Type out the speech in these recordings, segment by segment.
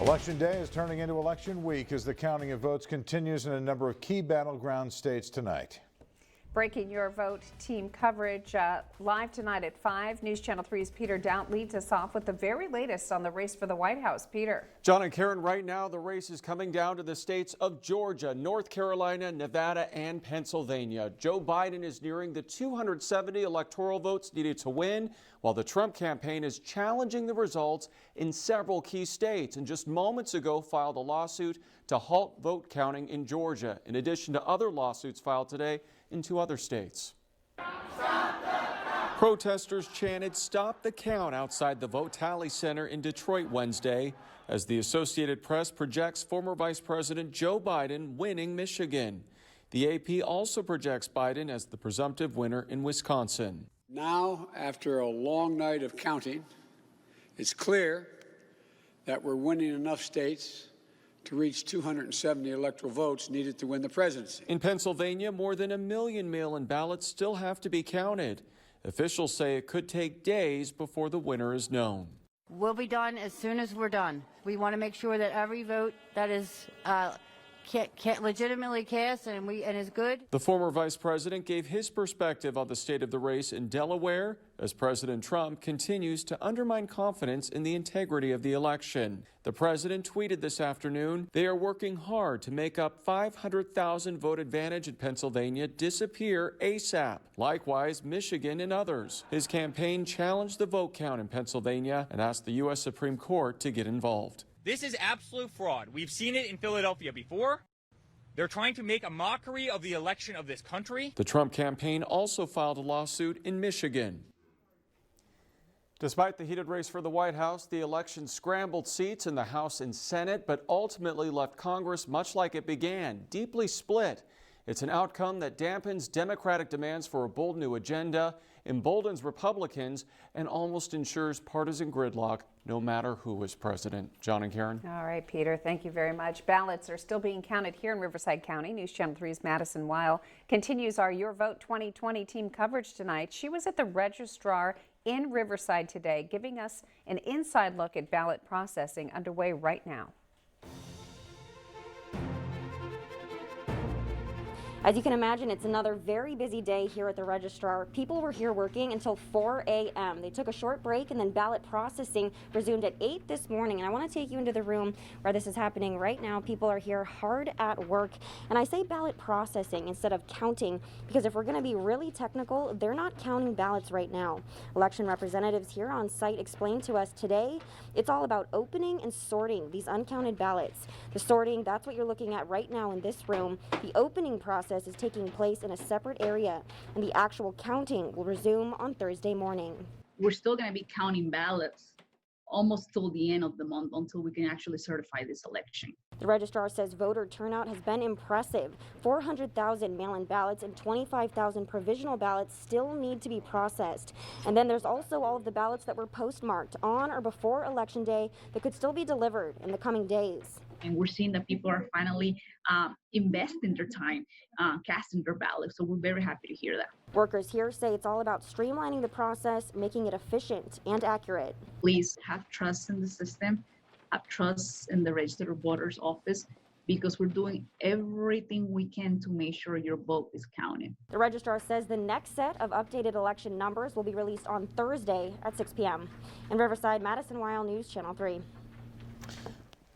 Election day is turning into election week as the counting of votes continues in a number of key battleground states tonight. Breaking Your Vote team coverage live tonight at 5. News Channel 3's Peter Dount leads us off with the very latest on the race for the White House. Peter. John and Karen, right now the race is coming down to the states of Georgia, North Carolina, Nevada, and Pennsylvania. Joe Biden is nearing the 270 electoral votes needed to win, while the Trump campaign is challenging the results in several key states, and just moments ago filed a lawsuit to halt vote counting in Georgia, in addition to other lawsuits filed today in 2 other states. Protesters chanted "Stop the count" outside the vote tally center in Detroit Wednesday as the Associated Press projects former Vice President Joe Biden winning Michigan. The AP also projects Biden as the presumptive winner in Wisconsin. Now, after a long night of counting, it's clear that we're winning enough states to reach 270 electoral votes needed to win the presidency. In Pennsylvania, more than 1 million mail-in ballots still have to be counted. Officials say it could take days before the winner is known. We'll be done as soon as we're done. We want to make sure that every vote that is legitimately cast and is good. The former vice president gave his perspective on the state of the race in Delaware as President Trump continues to undermine confidence in the integrity of the election. The president tweeted this afternoon, "They are working hard to make up 500,000 vote advantage in Pennsylvania disappear ASAP. Likewise, Michigan and others." His campaign challenged the vote count in Pennsylvania and asked the U.S. Supreme Court to get involved. This is absolute fraud. We've seen it in Philadelphia before. They're trying to make a mockery of the election of this country. The Trump campaign also filed a lawsuit in Michigan. Despite the heated race for the White House, the election scrambled seats in the House and Senate, but ultimately left Congress much like it began, deeply split. It's an outcome that dampens Democratic demands for a bold new agenda, emboldens Republicans, and almost ensures partisan gridlock no matter who is president. John and Karen. All right, Peter, thank you very much. Ballots are still being counted here in Riverside County. News Channel 3's Madison Weil continues our Your Vote 2020 team coverage tonight. She was at the registrar in Riverside today, giving us an inside look at ballot processing underway right now. As you can imagine, it's another very busy day here at the registrar. People were here working until 4 a.m. They took a short break and then ballot processing resumed at 8 this morning. And I want to take you into the room where this is happening right now. People are here hard at work. And I say ballot processing instead of counting because if we're going to be really technical, they're not counting ballots right now. Election representatives here on site explained to us today it's all about opening and sorting these uncounted ballots. The sorting, that's what you're looking at right now in this room. The opening process is taking place in a separate area, and the actual counting will resume on Thursday morning. We're still going to be counting ballots almost till the end of the month until we can actually certify this election. The registrar says voter turnout has been impressive. 400,000 mail-in ballots and 25,000 provisional ballots still need to be processed. And then there's also all of the ballots that were postmarked on or before Election Day that could still be delivered in the coming days. And we're seeing that people are finally investing their time casting their ballots. So we're very happy to hear that. Workers here say it's all about streamlining the process, making it efficient and accurate. Please have trust in the system, have trust in the registered voters office, because we're doing everything we can to make sure your vote is counted. The registrar says the next set of updated election numbers will be released on Thursday at 6 p.m. In Riverside, Madison Weil, News Channel 3.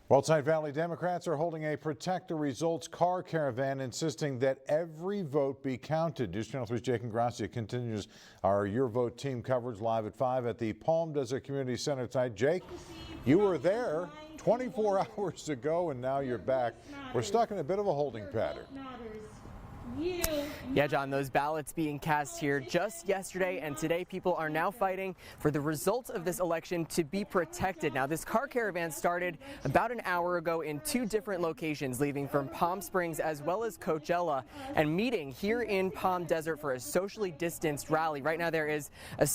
Wellside Valley Democrats are holding a Protect the Results car caravan, insisting that every vote be counted. News Channel 3's Jake Ingrassia continues our Your Vote team coverage live at 5 at the Palm Desert Community Center tonight. Jake, you were there 24 hours ago and now you're back. We're stuck in a bit of a holding pattern. Yeah, John, those ballots being cast here just yesterday and today, people are now fighting for the results of this election to be protected. Now, this car caravan started about an hour ago in 2 different locations, leaving from Palm Springs as well as Coachella and meeting here in Palm Desert for a socially distanced rally. Right now, there is a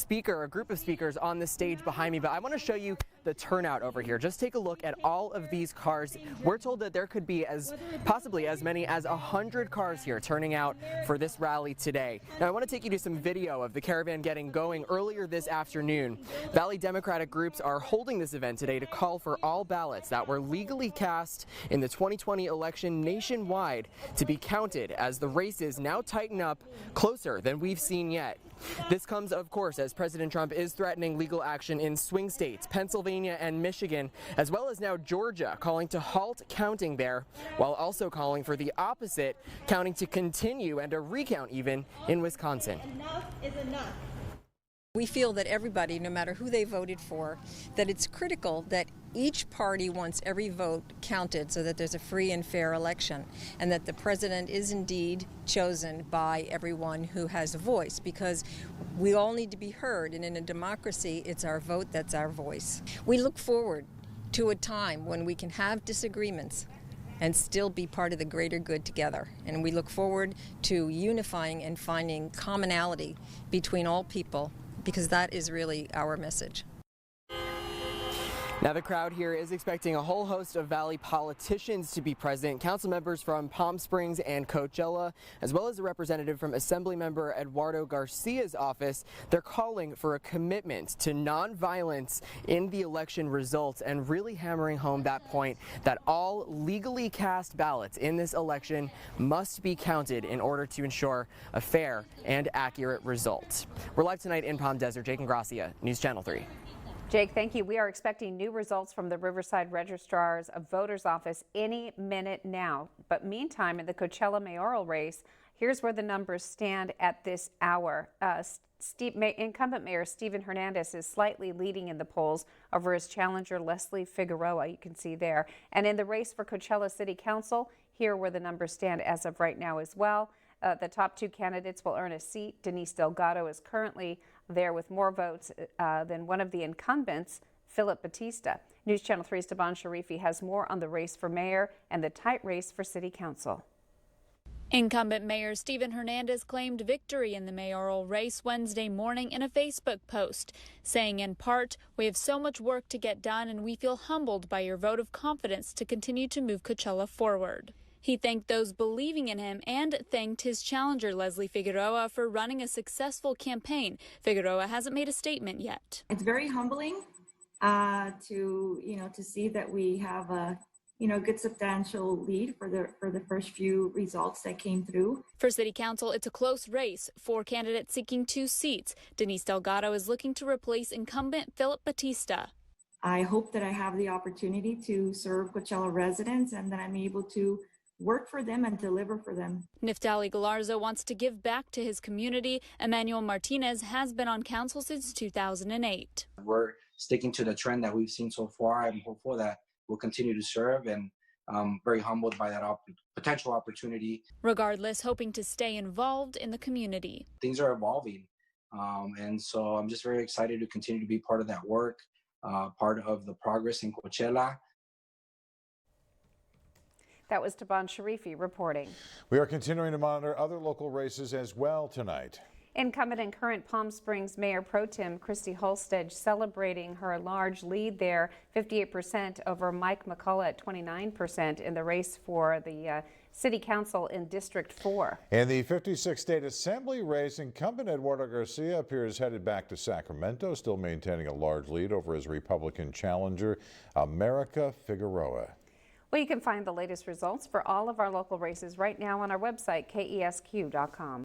group of speakers on the stage behind me, but I want to show you the turnout over here. Just take a look at all of these cars. We're told that there could be possibly as many as 100 cars here turning out for this rally today. Now, I want to take you to some video of the caravan getting going earlier this afternoon. Valley Democratic groups are holding this event today to call for all ballots that were legally cast in the 2020 election nationwide to be counted as the races now tighten up closer than we've seen yet. This comes, of course, as President Trump is threatening legal action in swing states, Pennsylvania and Michigan, as well as now Georgia, calling to halt counting there, while also calling for the opposite, counting to continue and a recount even in Wisconsin. Enough is enough. We feel that everybody, no matter who they voted for, that it's critical that each party wants every vote counted so that there's a free and fair election, and that the president is indeed chosen by everyone who has a voice, because we all need to be heard, and in a democracy, it's our vote that's our voice. We look forward to a time when we can have disagreements and still be part of the greater good together. And we look forward to unifying and finding commonality between all people, because that is really our message. Now, the crowd here is expecting a whole host of Valley politicians to be present, council members from Palm Springs and Coachella, as well as a representative from Assemblymember Eduardo Garcia's office. They're calling for a commitment to nonviolence in the election results and really hammering home that point that all legally cast ballots in this election must be counted in order to ensure a fair and accurate result. We're live tonight in Palm Desert. Jake and Gracia, News Channel 3. Jake, thank you. We are expecting new results from the Riverside Registrar's Voters Office any minute now. But meantime, in the Coachella mayoral race, here's where the numbers stand at this hour. Incumbent Mayor Steven Hernandez is slightly leading in the polls over his challenger Leslie Figueroa, you can see there. And in the race for Coachella City Council, here where the numbers stand as of right now as well. The top two candidates will earn a seat. Denise Delgado is currently there with more votes than one of the incumbents, Philip Batista. News Channel 3's Taban Sharifi has more on the race for mayor and the tight race for city council. Incumbent Mayor Steven Hernandez claimed victory in the mayoral race Wednesday morning in a Facebook post, saying in part, "We have so much work to get done and we feel humbled by your vote of confidence to continue to move Coachella forward." He thanked those believing in him and thanked his challenger, Leslie Figueroa, for running a successful campaign. Figueroa hasn't made a statement yet. It's very humbling to see that we have a good substantial lead for the first few results that came through. For City Council, it's a close race. 4 candidates seeking 2 seats. Denise Delgado is looking to replace incumbent Philip Batista. I hope that I have the opportunity to serve Coachella residents and that I'm able to work for them and deliver for them. Niftali Galarza wants to give back to his community. Emmanuel Martinez has been on council since 2008. We're sticking to the trend that we've seen so far. I'm hopeful that we'll continue to serve, and I'm very humbled by that potential opportunity. Regardless, hoping to stay involved in the community. Things are evolving, and so I'm just very excited to continue to be part of that work, part of the progress in Coachella. That was Taban Sharifi reporting. We are continuing to monitor other local races as well tonight. Incumbent and current Palm Springs Mayor Pro Tem Christy Holstead celebrating her large lead there, 58% over Mike McCullough at 29% in the race for the City Council in District 4. In the 56th State Assembly race, incumbent Eduardo Garcia appears headed back to Sacramento, still maintaining a large lead over his Republican challenger, America Figueroa. Well, you can find the latest results for all of our local races right now on our website, KESQ.com.